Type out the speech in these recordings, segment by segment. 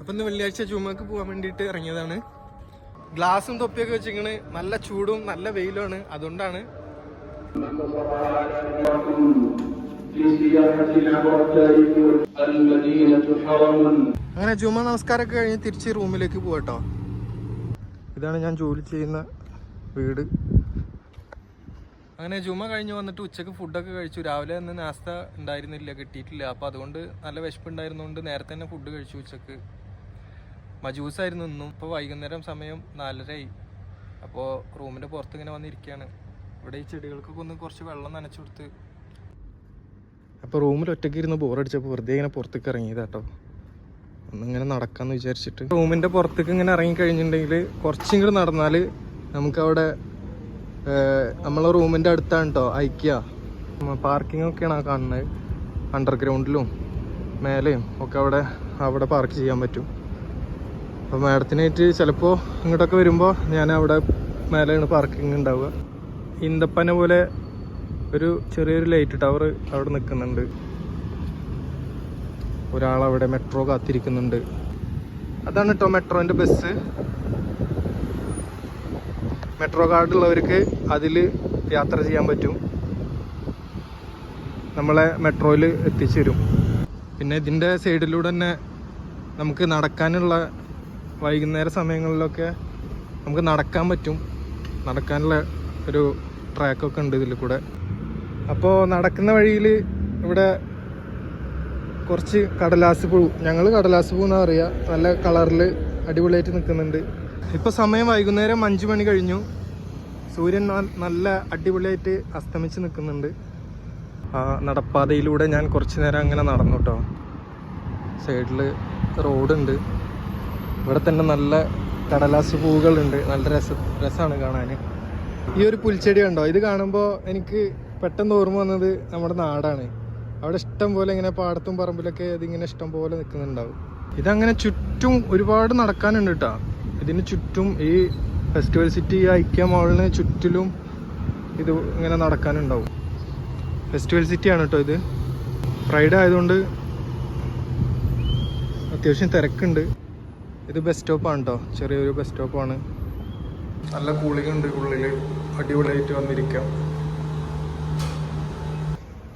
അപ്പം ഇന്ന് വെള്ളിയാഴ്ച ജുമക്ക് പോകാൻ വേണ്ടിയിട്ട് ഇറങ്ങിയതാണ്. ഗ്ലാസും തൊപ്പിയൊക്കെ വെച്ചിങ്ങനെ നല്ല ചൂടും നല്ല വെയിലുമാണ്, അതുകൊണ്ടാണ്. അങ്ങനെ ജുമ നമസ്കാരമൊക്കെ കഴിഞ്ഞ് തിരിച്ച് റൂമിലേക്ക് പോകട്ടോ. ഇതാണ് ഞാൻ ജോലി ചെയ്യുന്ന വീട്. അങ്ങനെ ജുമ കഴിഞ്ഞ് വന്നിട്ട് ഉച്ചക്ക് ഫുഡൊക്കെ കഴിച്ചു. രാവിലെ തന്നെ നാസ്ത ഉണ്ടായിരുന്നില്ല, കിട്ടിയിട്ടില്ല. അപ്പോൾ അതുകൊണ്ട് നല്ല വിശപ്പുണ്ടായിരുന്നുകൊണ്ട് നേരത്തെ തന്നെ ഫുഡ് കഴിച്ചു. ഉച്ചക്ക് മജൂസായിരുന്നു ഇന്നും. ഇപ്പോൾ വൈകുന്നേരം സമയം 4:30 അപ്പോൾ റൂമിൻ്റെ പുറത്ത് ഇങ്ങനെ വന്നിരിക്കുകയാണ്. ഇവിടെ ഈ ചെടികൾക്കൊക്കെ ഒന്ന് കുറച്ച് വെള്ളം നനച്ചു കൊടുത്ത്. അപ്പോൾ റൂമിൽ ഒറ്റയ്ക്ക് ഇരുന്ന് ബോറടിച്ചപ്പോൾ വെറുതെ ഇങ്ങനെ പുറത്തേക്ക് ഇറങ്ങിയതാട്ടോ, ഒന്നിങ്ങനെ നടക്കാമെന്ന് വിചാരിച്ചിട്ട്. റൂമിൻ്റെ പുറത്തേക്ക് ഇങ്ങനെ ഇറങ്ങിക്കഴിഞ്ഞിട്ടുണ്ടെങ്കിൽ കുറച്ചിങ്ങോട്ട് നടന്നാൽ നമുക്കവിടെ നമ്മളെ റൂമിൻ്റെ അടുത്താണ് കേട്ടോ ഐക്യ. പാർക്കിങ്ങൊക്കെയാണ് കാണുന്നത്. അണ്ടർഗ്രൗണ്ടിലും മേലെയും ഒക്കെ അവിടെ പാർക്ക് ചെയ്യാൻ പറ്റും. അപ്പോൾ മാഡത്തിനായിട്ട് ചിലപ്പോൾ ഇങ്ങോട്ടൊക്കെ വരുമ്പോൾ ഞാൻ അവിടെ മേലെയാണ് പാർക്കിംഗ് ഉണ്ടാവുക. ഈന്തപ്പന പോലെ ഒരു ചെറിയൊരു ലൈറ്റ് ടവർ അവിടെ നിൽക്കുന്നുണ്ട്. ഒരാളവിടെ മെട്രോ കാത്തിരിക്കുന്നുണ്ട്. അതാണ് കേട്ടോ മെട്രോൻ്റെ ബസ്. മെട്രോ കാർഡ് ഉള്ളവർക്ക് അതിൽ യാത്ര ചെയ്യാൻ പറ്റും, നമ്മളെ മെട്രോയിൽ എത്തിച്ചു തരും. പിന്നെ ഇതിൻ്റെ സൈഡിലൂടെ തന്നെ നമുക്ക് നടക്കാനുള്ള, വൈകുന്നേര സമയങ്ങളിലൊക്കെ നമുക്ക് നടക്കാൻ പറ്റും. നടക്കാനുള്ള ഒരു ട്രാക്കൊക്കെ ഉണ്ട് ഇതിൽ കൂടെ. അപ്പോൾ നടക്കുന്ന വഴിയിൽ ഇവിടെ കുറച്ച് കടലാസ് പൂ, ഞങ്ങൾ കടലാസ് പൂ എന്നാ പറയുക, നല്ല കളറിൽ അടിപൊളിയായിട്ട് നിൽക്കുന്നുണ്ട്. ഇപ്പോൾ സമയം വൈകുന്നേരം 5 മണി കഴിഞ്ഞു. സൂര്യൻ നല്ല അടിപൊളിയായിട്ട് അസ്തമിച്ച് നിൽക്കുന്നുണ്ട്. ആ നടപ്പാതയിലൂടെ ഞാൻ കുറച്ച് നേരം അങ്ങനെ നടന്നു കേട്ടോ. സൈഡിൽ റോഡുണ്ട്. ഇവിടെ തന്നെ നല്ല കടലാസ് പൂവുകളുണ്ട്. നല്ല രസമാണ് കാണാൻ. ഈ ഒരു പുൽച്ചെടി കണ്ടോ, ഇത് കാണുമ്പോൾ എനിക്ക് പെട്ടെന്ന് ഓർമ്മ വന്നത് നമ്മുടെ നാടാണ്. അവിടെ ഇഷ്ടം പോലെ ഇങ്ങനെ പാടത്തും പറമ്പിലൊക്കെ ഇതിങ്ങനെ ഇഷ്ടം പോലെ നിൽക്കുന്നുണ്ടാവും. ഇതങ്ങനെ ചുറ്റും ഒരുപാട് നടക്കാനുണ്ട് കേട്ടോ. ഇതിന് ചുറ്റും ഈ ഫെസ്റ്റിവൽ സിറ്റി ഐക്യ മോളിന് ചുറ്റിലും ഇത് ഇങ്ങനെ നടക്കാനുണ്ടാവും. ഫെസ്റ്റിവൽ സിറ്റിയാണ് കേട്ടോ ഇത്. ഫ്രൈഡേ ആയതുകൊണ്ട് അത്യാവശ്യം തിരക്കുണ്ട്. ഇത് ബസ് സ്റ്റോപ്പാണ് കേട്ടോ, ചെറിയൊരു ബസ് സ്റ്റോപ്പാണ്. നല്ല കൂളിംഗ് ഉണ്ട് ഉള്ളിൽ, അടിപൊളിയായിട്ട് വന്നിരിക്കാം.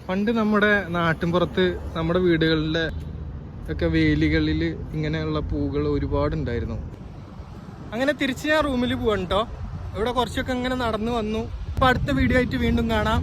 പണ്ട് നമ്മുടെ നാട്ടിൻപുറത്ത് നമ്മുടെ വീടുകളിലെ ഒക്കെ വേലികളിൽ ഇങ്ങനെയുള്ള പൂകൾ ഒരുപാടുണ്ടായിരുന്നു. അങ്ങനെ തിരിച്ച് ഞാൻ റൂമിൽ പോവാണ് കേട്ടോ. ഇവിടെ കുറച്ചൊക്കെ ഇങ്ങനെ നടന്നു വന്നു. അപ്പോൾ അടുത്ത വീഡിയോ ആയിട്ട് വീണ്ടും കാണാം.